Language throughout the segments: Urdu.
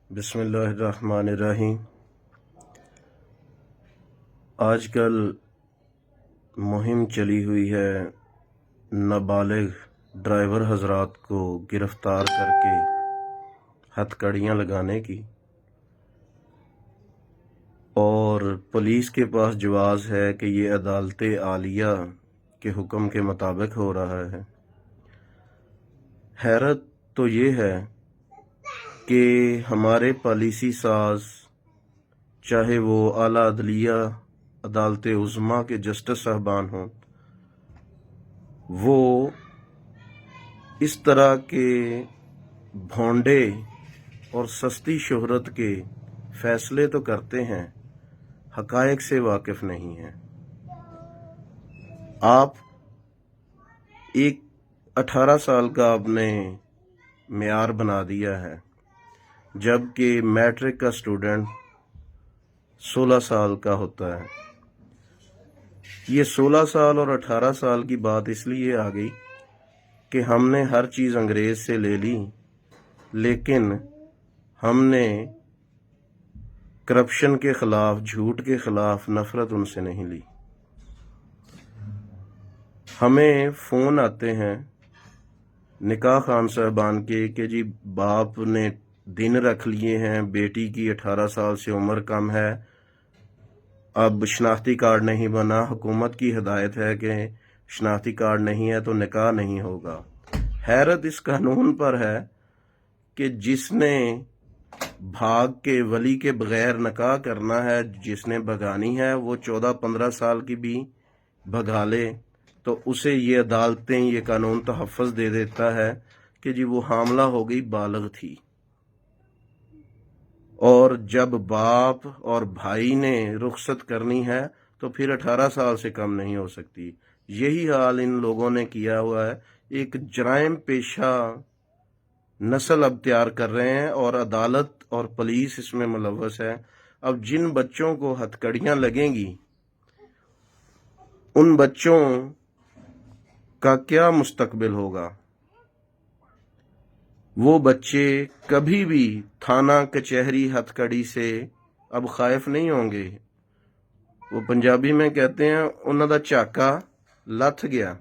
بسم اللہ الرحمن الرحیم۔ آج کل مہم چلی ہوئی ہے نابالغ ڈرائیور حضرات کو گرفتار کر کے ہتھ کڑیاں لگانے کی، اور پولیس کے پاس جواز ہے کہ یہ عدالت عالیہ کے حکم کے مطابق ہو رہا ہے۔ حیرت تو یہ ہے کہ ہمارے پالیسی ساز، چاہے وہ اعلیٰ عدلیہ عدالت عظمیٰ کے جسٹس صاحبان ہوں، وہ اس طرح کے بھونڈے اور سستی شہرت کے فیصلے تو کرتے ہیں، حقائق سے واقف نہیں ہیں۔ آپ ایک 18 سال کا آپ نے معیار بنا دیا ہے، جبکہ میٹرک کا اسٹوڈنٹ 16 سال کا ہوتا ہے۔ یہ 16 سال اور 18 سال کی بات اس لیے آ گئی کہ ہم نے ہر چیز انگریز سے لے لی، لیکن ہم نے کرپشن کے خلاف، جھوٹ کے خلاف نفرت ان سے نہیں لی۔ ہمیں فون آتے ہیں نکاح خان صاحبان کے کہ جی باپ نے دن رکھ لیے ہیں، بیٹی کی 18 سال سے عمر کم ہے، اب شناختی کارڈ نہیں بنا، حکومت کی ہدایت ہے کہ شناختی کارڈ نہیں ہے تو نکاح نہیں ہوگا۔ حیرت اس قانون پر ہے کہ جس نے بھاگ کے ولی کے بغیر نکاح کرنا ہے، جس نے بھگانی ہے، وہ 14-15 سال کی بھی بھگا لے تو اسے یہ عدالتیں، یہ قانون تحفظ دے دیتا ہے کہ جی وہ حاملہ ہو گئی، بالغ تھی۔ اور جب باپ اور بھائی نے رخصت کرنی ہے تو پھر 18 سال سے کم نہیں ہو سکتی۔ یہی حال ان لوگوں نے کیا ہوا ہے، ایک جرائم پیشہ نسل اب تیار کر رہے ہیں، اور عدالت اور پولیس اس میں ملوث ہے۔ اب جن بچوں کو ہتھ کڑیاں لگیں گی، ان بچوں کا کیا مستقبل ہوگا؟ وہ بچے کبھی بھی تھانہ کچہری ہتھ کڑی سے اب خائف نہیں ہوں گے۔ وہ پنجابی میں کہتے ہیں انہاں دا چاکا لتھ گیا،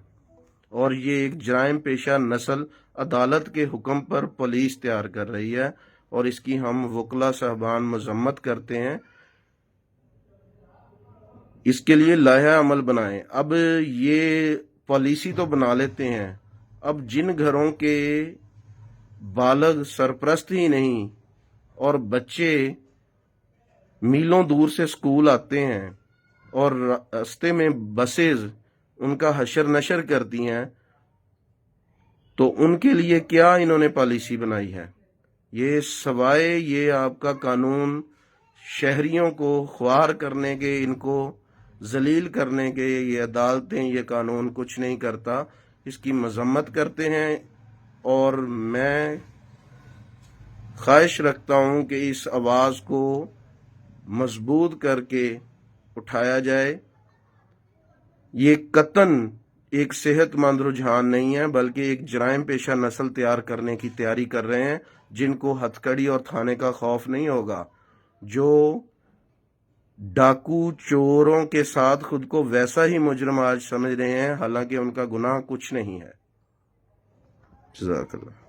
اور یہ ایک جرائم پیشہ نسل عدالت کے حکم پر پولیس تیار کر رہی ہے، اور اس کی ہم وکلا صاحبان مذمت کرتے ہیں۔ اس کے لیے لائحہ عمل بنائیں۔ اب یہ پالیسی تو بنا لیتے ہیں، اب جن گھروں کے بالغ سرپرست ہی نہیں اور بچے میلوں دور سے سکول آتے ہیں اور راستے میں بسز ان کا حشر نشر کرتی ہیں، تو ان کے لیے کیا انہوں نے پالیسی بنائی ہے؟ یہ سوائے یہ آپ کا قانون شہریوں کو خوار کرنے کے، ان کو ذلیل کرنے کے، یہ عدالتیں، یہ قانون کچھ نہیں کرتا۔ اس کی مذمت کرتے ہیں، اور میں خواہش رکھتا ہوں کہ اس آواز کو مضبوط کر کے اٹھایا جائے۔ یہ قطعاً ایک صحت مند رجحان نہیں ہے، بلکہ ایک جرائم پیشہ نسل تیار کرنے کی تیاری کر رہے ہیں، جن کو ہتھ کڑی اور تھانے کا خوف نہیں ہوگا، جو ڈاکو چوروں کے ساتھ خود کو ویسا ہی مجرم آج سمجھ رہے ہیں، حالانکہ ان کا گناہ کچھ نہیں ہے۔ جزاک اللہ۔